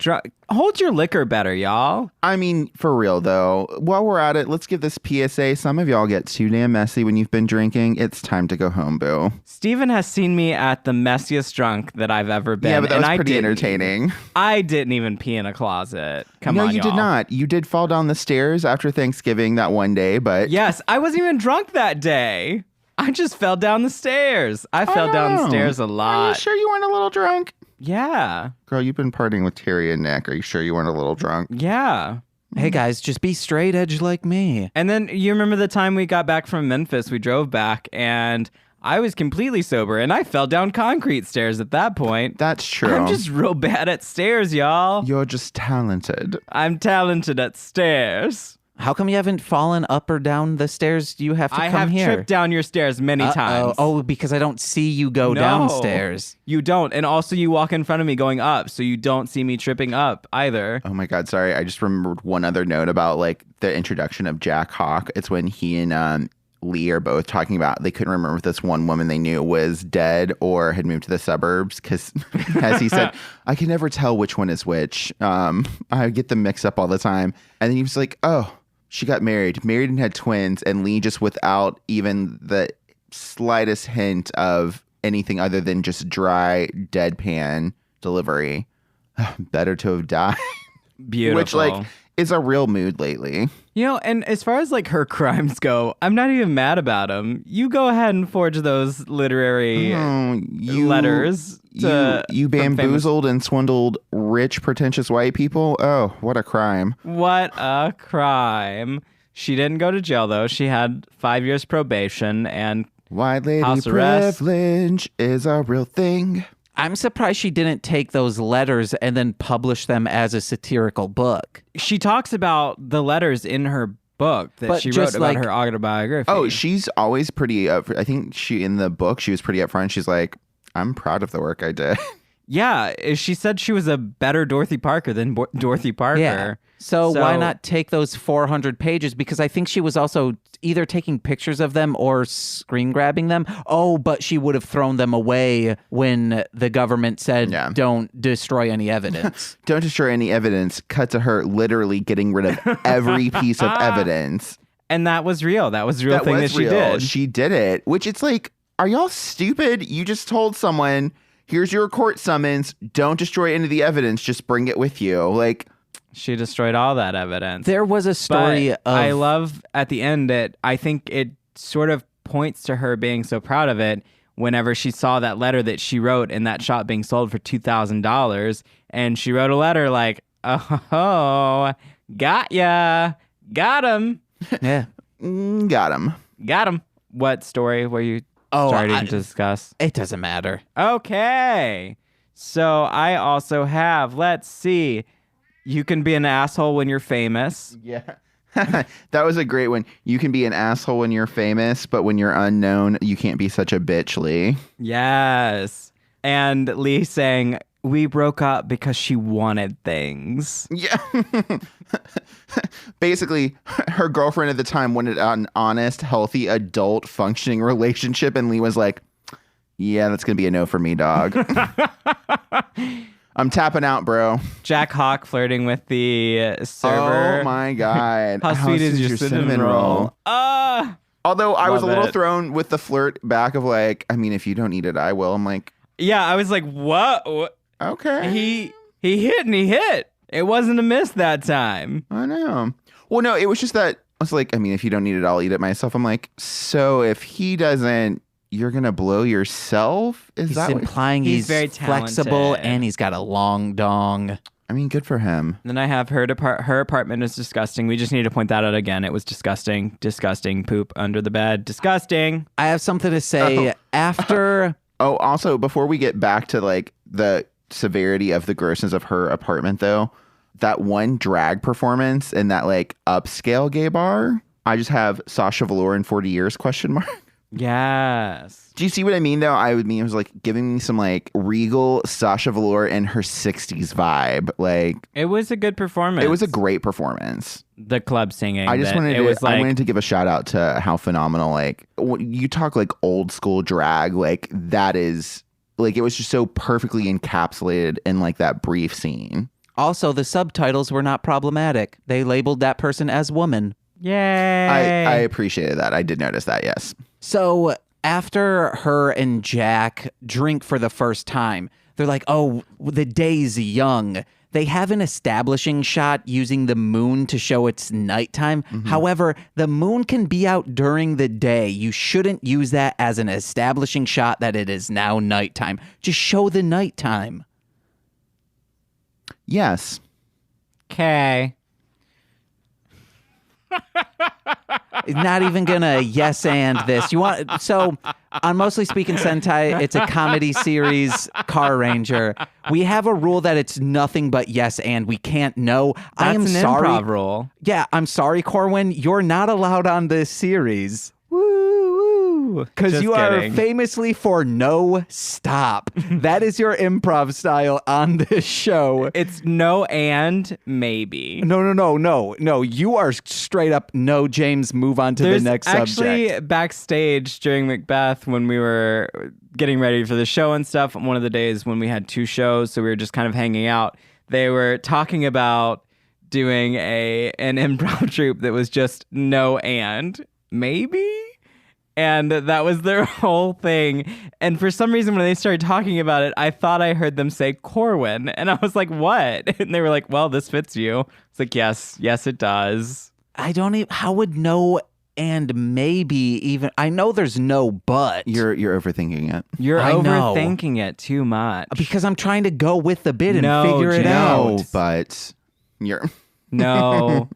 hold your liquor better, y'all. I mean, for real though, while we're at it, let's give this PSA. Some of y'all get too damn messy when you've been drinking. It's time to go home, boo. Steven has seen me at the messiest drunk that I've ever been. Yeah, but that was pretty entertaining. I didn't even pee in a closet. Come on, No, you did not. You did fall down the stairs after Thanksgiving that one day, but... Yes, I wasn't even drunk that day. I just fell down the stairs. I fell down the stairs a lot. Are you sure you weren't a little drunk? Yeah. Girl, you've been partying with Terry and Nick. Are you sure you weren't a little drunk? Yeah. Hey guys, just be straight edge like me. And then you remember the time we got back from Memphis, we drove back and I was completely sober and I fell down concrete stairs at that point. That's true. I'm just real bad at stairs, y'all. You're just talented. I'm talented at stairs. How come you haven't fallen up or down the stairs? You have to I come here. have tripped down your stairs many times. Oh, because I don't see you go downstairs. You don't. And also you walk in front of me going up, so you don't see me tripping up either. Oh my God, sorry. I just remembered one other note about like the introduction of Jack Hawk. It's when he and Lee are both talking about they couldn't remember if this one woman they knew was dead or had moved to the suburbs because, as he said, I can never tell which one is which. I get them mixed up all the time. And then he was like, oh, she got married and had twins, and Lee just without even the slightest hint of anything other than just dry deadpan delivery. Better to have died. Beautiful. Which like is a real mood lately. And as far as like her crimes go, I'm not even mad about them. You go ahead and forge those literary letters. You bamboozled and swindled rich, pretentious white people? Oh, what a crime. What a crime. She didn't go to jail, though. She had 5 years probation and white lady house arrest. Privilege is a real thing. I'm surprised she didn't take those letters and then publish them as a satirical book. She talks about the letters in her book that she wrote about her autobiography. Oh, she's always pretty I think in the book, she was pretty upfront. She's like, I'm proud of the work I did. Yeah, she said she was a better Dorothy Parker than Dorothy Parker. Yeah. So why not take those 400 pages? Because I think she was also either taking pictures of them or screen grabbing them. Oh, but she would have thrown them away when the government said, don't destroy any evidence. Don't destroy any evidence. Cut to her literally getting rid of every piece of evidence. And that was real. That was the real thing that she did. She did it, which it's like, are y'all stupid? You just told someone, here's your court summons. Don't destroy any of the evidence. Just bring it with you. Like, she destroyed all that evidence. There was a story I love at the end that I think it sort of points to her being so proud of it whenever she saw that letter that she wrote in that shop being sold for $2,000. And she wrote a letter like, oh, got ya. Got him. Yeah. Got him. Got him. What story were you starting to discuss? It doesn't matter. Okay. So I also have, let's see. You can be an asshole when you're famous. Yeah. That was a great one. You can be an asshole when you're famous, but when you're unknown, you can't be such a bitch, Lee. Yes. And Lee saying, we broke up because she wanted things. Yeah. Basically, her girlfriend at the time wanted an honest, healthy, adult, functioning relationship. And Lee was like, yeah, that's going to be a no for me, dog. I'm tapping out, bro. Jack Hawk flirting with the server. Oh, my God. How sweet is your cinnamon roll? Although I was a little thrown with the flirt back of like, I mean, if you don't eat it, I will. I'm like. Yeah, I was like, what? Okay. He hit and he hit. It wasn't a miss that time. I know. Well, no, it was just that I was like, I mean, if you don't eat it, I'll eat it myself. I'm like, so if he doesn't, you're going to blow yourself? He's implying he's very flexible talented. and he's got a long dong. I mean, good for him. Then I have her apartment is disgusting. We just need to point that out again. It was disgusting. Disgusting. Poop under the bed. Disgusting. I have something to say after. Oh, also, before we get back to like the severity of the grossness of her apartment, though, that one drag performance in that like upscale gay bar, I just have Sasha Velour in 40 years ? Yes. Do you see what I mean, though? It was like giving me some like regal Sasha Velour in her 60s vibe. Like, it was a good performance. It was a great performance. The club singing. I wanted to give a shout out to how phenomenal, like, when you talk like old school drag, like that is like, it was just so perfectly encapsulated in like that brief scene. Also, the subtitles were not problematic. They labeled that person as woman. Yay. I appreciated that. I did notice that, yes. So after her and Jack drink for the first time, they're like, oh, the day's young. They have an establishing shot using the moon to show it's nighttime. Mm-hmm. However, the moon can be out during the day. You shouldn't use that as an establishing shot that it is now nighttime. Just show the nighttime. Yes. Okay. Not even gonna yes and this. So on Mostly Speaking Sentai, it's a comedy series, Car Ranger. We have a rule that it's nothing but yes and. We can't know. I am sorry. Improv rule. Yeah, I'm sorry, Corwyn. You're not allowed on this series. Because you are famously for no stop. That is your improv style on this show. It's no and maybe. No. You are straight up no, James, move on to the next subject. Actually, backstage during Macbeth when we were getting ready for the show and stuff, one of the days when we had 2 shows, so we were just kind of hanging out, they were talking about doing an improv troupe that was just no and maybe? And that was their whole thing. And for some reason, when they started talking about it, I thought I heard them say Corwyn. And I was like, what? And they were like, well, this fits you. It's like, yes, it does. I don't even, how would no and maybe even, I know there's no but. You're overthinking it. You're I know. overthinking it too much. Because I'm trying to go with the bit and No, figure it James. out. No, but you're... No.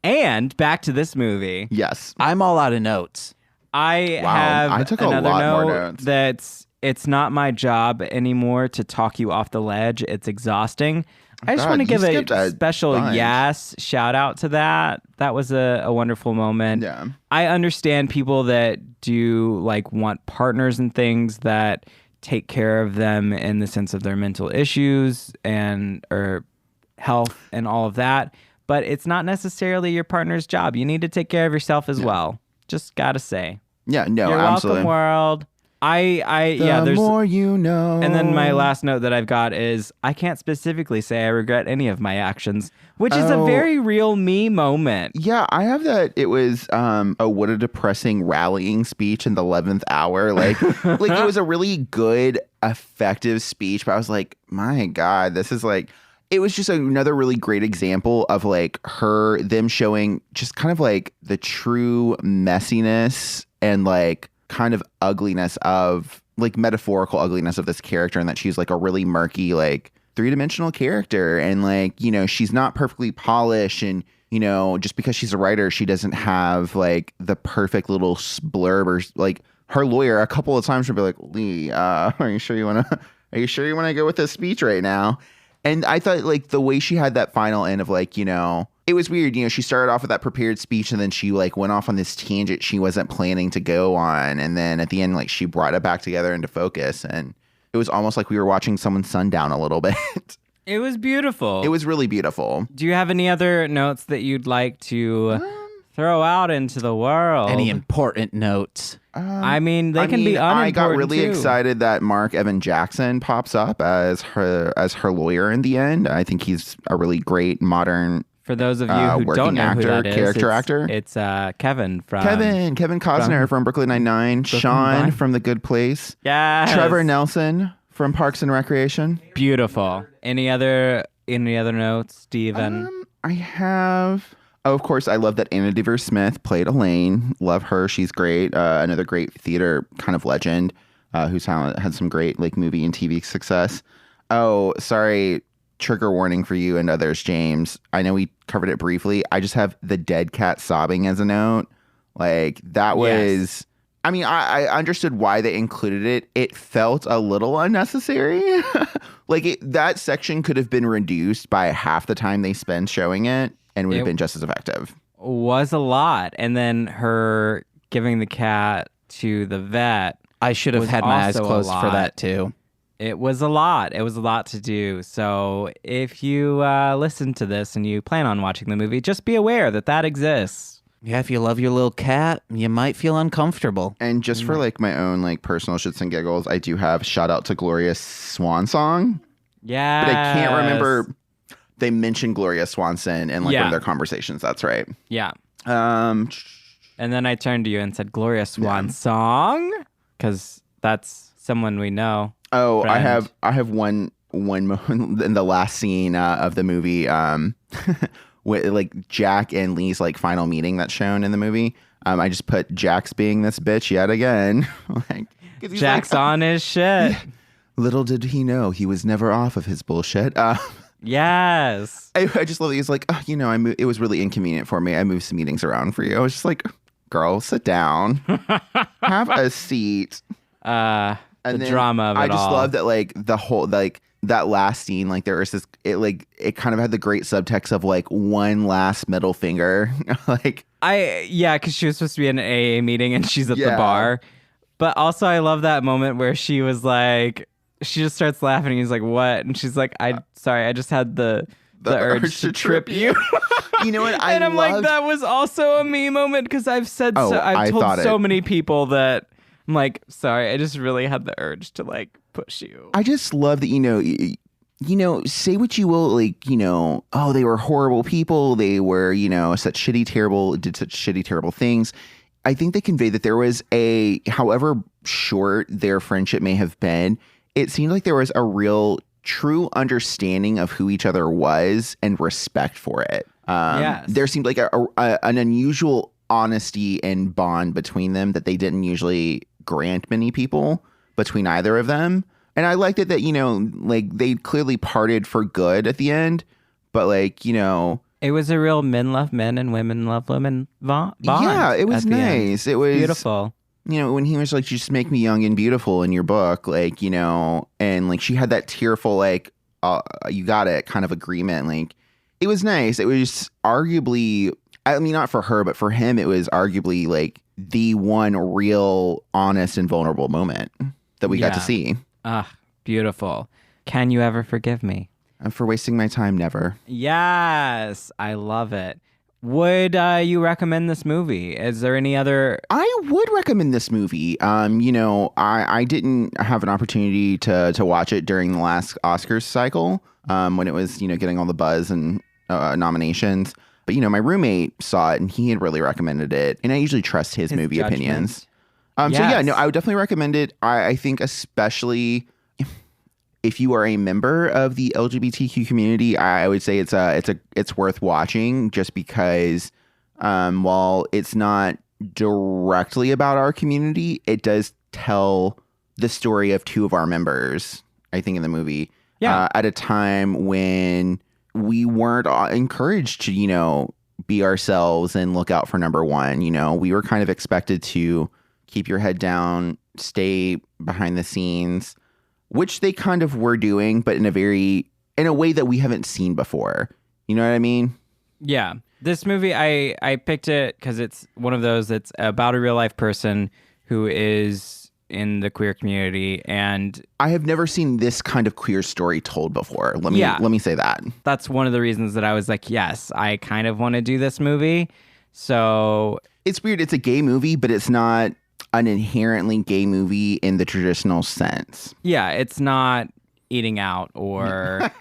And back to this movie. Yes. I'm all out of notes. I Wow, have I took a another lot more note notes. that it's not my job anymore to talk you off the ledge. It's exhausting. I just God, want to you give skipped a a special bunch. yes shout out to that. That was a wonderful moment. Yeah. I understand people that do like want partners and things that take care of them in the sense of their mental issues and or health and all of that. But it's not necessarily your partner's job. You need to take care of yourself as well. Just gotta say. Yeah, no, You're absolutely. welcome, world. The there's more you know. and then my last note that I've got is I can't specifically say I regret any of my actions, which is a very real me moment. Yeah, I have that. It was what a depressing rallying speech in the 11th hour. Like it was a really good, effective speech. But I was like, my God, this is like. It was just another really great example of like them showing just kind of like the true messiness and like kind of ugliness of like metaphorical ugliness of this character, and that she's like a really murky, like three-dimensional character. And like, you know, she's not perfectly polished, and, you know, just because she's a writer, she doesn't have like the perfect little blurb, or like her lawyer a couple of times would be like, Lee, are you sure you want to go with this speech right now? And I thought like the way she had that final end of like, you know, it was weird. You know, she started off with that prepared speech, and then she like went off on this tangent she wasn't planning to go on. And then at the end, like she brought it back together into focus. And it was almost like we were watching someone sundown a little bit. It was beautiful. It was really beautiful. Do you have any other notes that you'd like to throw out into the world? Any important notes? I mean, they can be unimportant I got really too. excited that Mark Evan Jackson pops up as her lawyer in the end. I think he's a really great modern. For those of you who working don't know who actor, that is, character actor. It's Kevin from Kevin Costner from Brooklyn Nine-Nine, Sean Nine. from The Good Place, Yes. Trevor Nelson from Parks and Recreation. Beautiful. Any other notes, Steven? I have. Oh, of course, I love that Anna Devere Smith played Elaine. Love her. She's great. Another great theater kind of legend who's had some great like movie and TV success. Oh, sorry. Trigger warning for you and others, James. I know we covered it briefly. I just have the dead cat sobbing as a note. Like that was. Yes. I mean, I understood why they included it. It felt a little unnecessary. Like that section could have been reduced by half the time they spend showing it, and would have been just as effective. Was a lot. And then her giving the cat to the vet. I should have had my eyes also a closed for lot. that too. It was a lot. It was a lot to do. So if you listen to this and you plan on watching the movie, just be aware that exists. Yeah, if you love your little cat, you might feel uncomfortable. And just for like my own like personal shits and giggles, I do have shout out to Gloria's Swan Song. Yeah. But I can't remember. They mentioned Gloria Swanson in like one Yeah. of their conversations. That's right. Yeah. Um, And then I turned to you and said, Gloria Swan Song? Because that's someone we know. Oh, Friend. I have one moment in the last scene of the movie, with like Jack and Lee's like final meeting that's shown in the movie. I just put Jack's being this bitch yet again. Like 'cause he's Jack's like, on his shit. Little did he know he was never off of his bullshit. Yes. I just love that he's like, oh, you know, it was really inconvenient for me. I moved some meetings around for you. I was just like, girl, sit down, have a seat. The And then drama of it I just all. love that, like the whole, like that last scene, like there was this, it kind of had the great subtext of like one last middle finger, like because she was supposed to be in an AA meeting and she's at the Yeah. bar. But also I love that moment where she was like, she just starts laughing and he's like, what? And she's like, sorry, I just had the urge to trip you. You know what? And I'm like, that was also a me moment because I've said I've told so many people that I'm like, sorry, I just really had the urge to like push you. I just love that, you know, say what you will, like, you know, oh, they were horrible people. They were, you know, did such shitty, terrible things. I think they conveyed that there was however short their friendship may have been, it seemed like there was a real true understanding of who each other was and respect for it. There seemed like an unusual honesty and bond between them that they didn't usually grant many people between either of them. And I liked it that, like they clearly parted for good at the end, but like, it was a real men love men and women love women bond. Yeah, it was nice. It was beautiful. When he was like, just make me young and beautiful in your book, like, and like she had that tearful, like, you got it kind of agreement. Like, it was nice. It was arguably, I mean, not for her, but for him, it was arguably like the one real honest and vulnerable moment that we got to see. Beautiful. Can you ever forgive me? For wasting my time, never. Yes, I love it. Would you recommend this movie? Is there any other? I would recommend this movie. I didn't have an opportunity to watch it during the last Oscars cycle when it was, getting all the buzz and nominations. But, my roommate saw it and he had really recommended it. And I usually trust his movie judgment. opinions. Yes. So, yeah, no, I would definitely recommend it. I think especially if you are a member of the LGBTQ community, I would say it's worth watching just because while it's not directly about our community, it does tell the story of two of our members, I think, in the movie. Yeah. At a time when we weren't encouraged to, be ourselves and look out for number one. We were kind of expected to keep your head down, stay behind the scenes, which they kind of were doing, but in a way that we haven't seen before. You know what I mean? Yeah. This movie, I picked it because it's one of those that's about a real life person who is in the queer community. And I have never seen this kind of queer story told before. Let me say that. That's one of the reasons that I was like, yes, I kind of want to do this movie. So it's weird. It's a gay movie, but it's not an inherently gay movie in the traditional sense. Yeah, it's not Eating Out or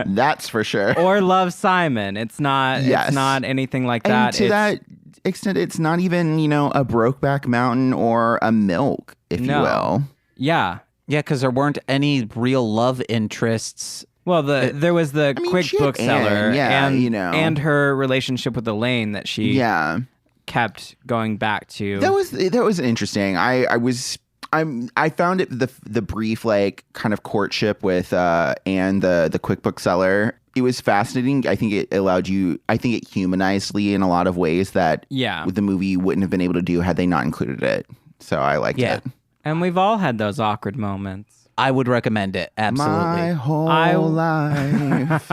That's for sure. Or Love, Simon. It's not It's not anything like that. And to that extent, it's not even, a Brokeback Mountain or a Milk, if you will. Yeah. Yeah, because there weren't any real love interests. Well, there was the quick bookseller and her relationship with Elaine that she kept going back to. That was interesting. I found it the brief like kind of courtship with Anne the quick bookseller. It was fascinating. I think it humanized Lee in a lot of ways that the movie wouldn't have been able to do had they not included it. So I liked it. And we've all had those awkward moments. I would recommend it. Absolutely. My whole life.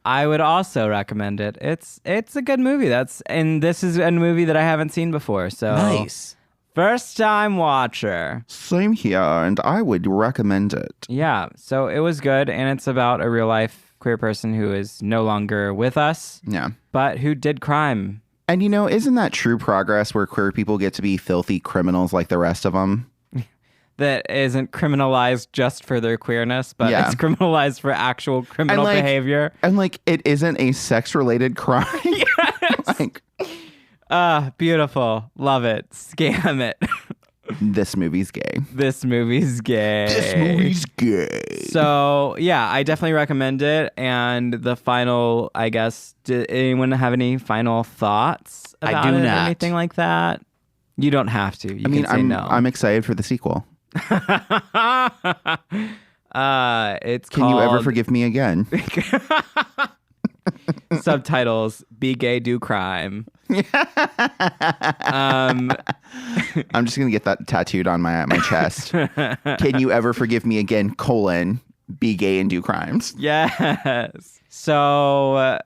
I would also recommend it. It's a good movie. And this is a movie that I haven't seen before. So nice. First time watcher. Same here, and I would recommend it. Yeah, so it was good, and it's about a real life queer person who is no longer with us. Yeah. But who did crime. And isn't that true progress where queer people get to be filthy criminals like the rest of them? That isn't criminalized just for their queerness, but it's criminalized for actual criminal behavior. And it isn't a sex-related crime. Yes. Beautiful. Love it. Scam it. This movie's gay. This movie's gay. This movie's gay. So, yeah, I definitely recommend it. And the final, I guess, did anyone have any final thoughts about I do it not. Or anything like that? You don't have to. You can say no. I'm excited for the sequel. It's Can called... you ever forgive me again? Subtitles: Be Gay, Do Crime. I'm just gonna get that tattooed on my chest. Can you ever forgive me again? : Be gay and do crimes. Yes. So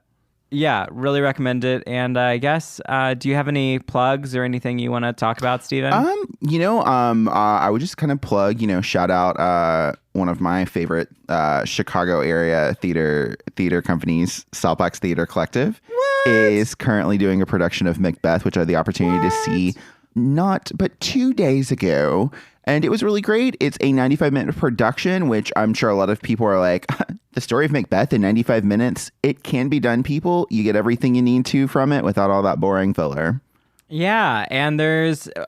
really recommend it. And I guess do you have any plugs or anything you want to talk about, Steven? I would just kind of plug, shout out one of my favorite Chicago area theater companies, Saltbox Theater Collective, is currently doing a production of Macbeth, which I had the opportunity to see not but 2 days ago. And it was really great. It's a 95-minute production, which I'm sure a lot of people are like, the story of Macbeth in 95 minutes. It can be done, people. You get everything you need to from it without all that boring filler. Yeah, and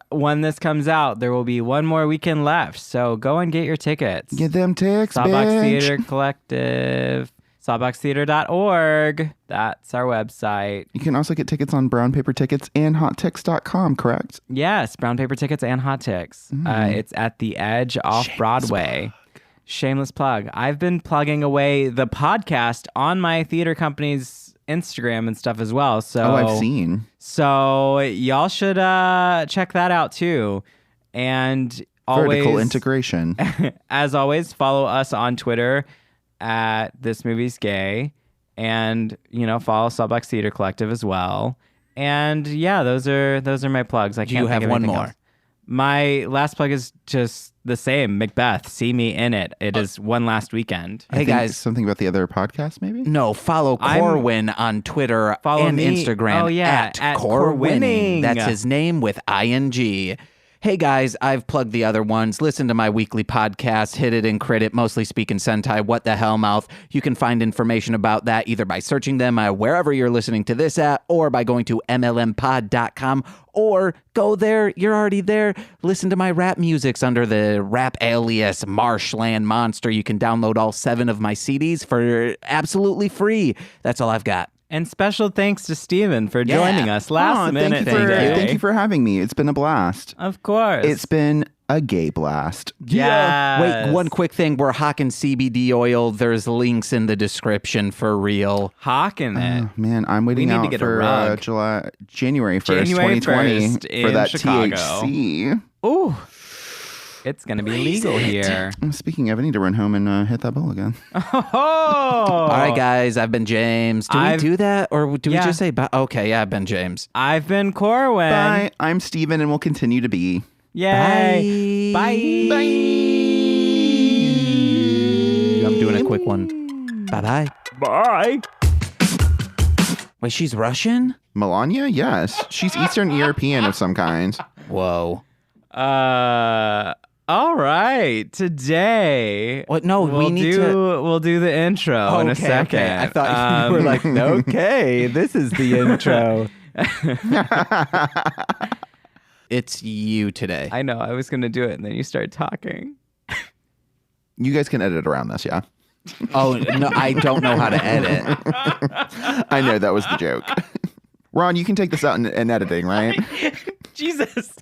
when this comes out, there will be one more weekend left. So go and get your tickets. Get them ticks, Sawbox bitch. Theater Collective. saltboxtheater.org. That's our website. You can also get tickets on Brown Paper Tickets and hottix.com, correct? Yes, Brown Paper Tickets and Hot Ticks. It's at the Edge off Broadway. Shameless plug. I've been plugging away the podcast on my theater company's Instagram and stuff as well. So I've seen. So y'all should check that out too. And always, vertical integration. As always, follow us on Twitter at This Movie's Gay, and follow Saltbox Theater Collective as well. And yeah, those are my plugs. I can't. Do you have one more? Else. My last plug is just the same. Macbeth. See me in it. It is one last weekend. Hey guys, something about the other podcast, maybe? No, follow Corwyn on Twitter and Instagram. Oh yeah, at Corwynning. That's his name with ING. Hey guys, I've plugged the other ones. Listen to my weekly podcast, Hit It and Crit It, mostly speaking Sentai, What the Hellmouth. You can find information about that either by searching them wherever you're listening to this at, or by going to mlmpod.com, or go there, you're already there. Listen to my rap musics under the rap alias Marshland Monster. You can download all 7 of my CDs for absolutely free. That's all I've got. And special thanks to Steven for joining us last minute. Thank you for having me. It's been a blast. Of course. It's been a gay blast. Yeah. Wait, one quick thing. We're hawking CBD oil. There's links in the description for real. Hawking it. Man, I'm waiting out for January 1st, 2020 for that Chicago. THC. Ooh. It's going to be legal here. Speaking of, I need to run home and hit that bowl again. All right, guys. I've been James. Do we do that? Or do we just say bye? Okay, yeah, I've been James. I've been Corwyn. Bye. I'm Steven and will continue to be. Yay. Bye. Bye. I'm doing a quick one. Bye-bye. Bye. Wait, she's Russian? Melania? Yes. She's Eastern European of some kind. Whoa. All right, today. What? No, we'll do the intro in a second. Okay. I thought you were like, okay, this is the intro. It's you today. I know. I was gonna do it, and then you started talking. You guys can edit around this, yeah? Oh no, I don't know how to edit. I know that was the joke. Ron, you can take this out in editing, right? Jesus.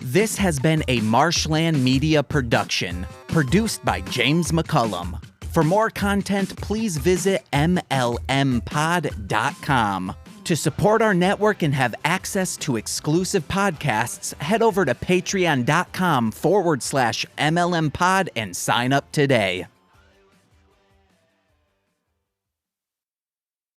This has been a Marshland Media production, produced by James McCullum. For more content, please visit mlmpod.com. To support our network and have access to exclusive podcasts, head over to patreon.com/MLMpod and sign up today.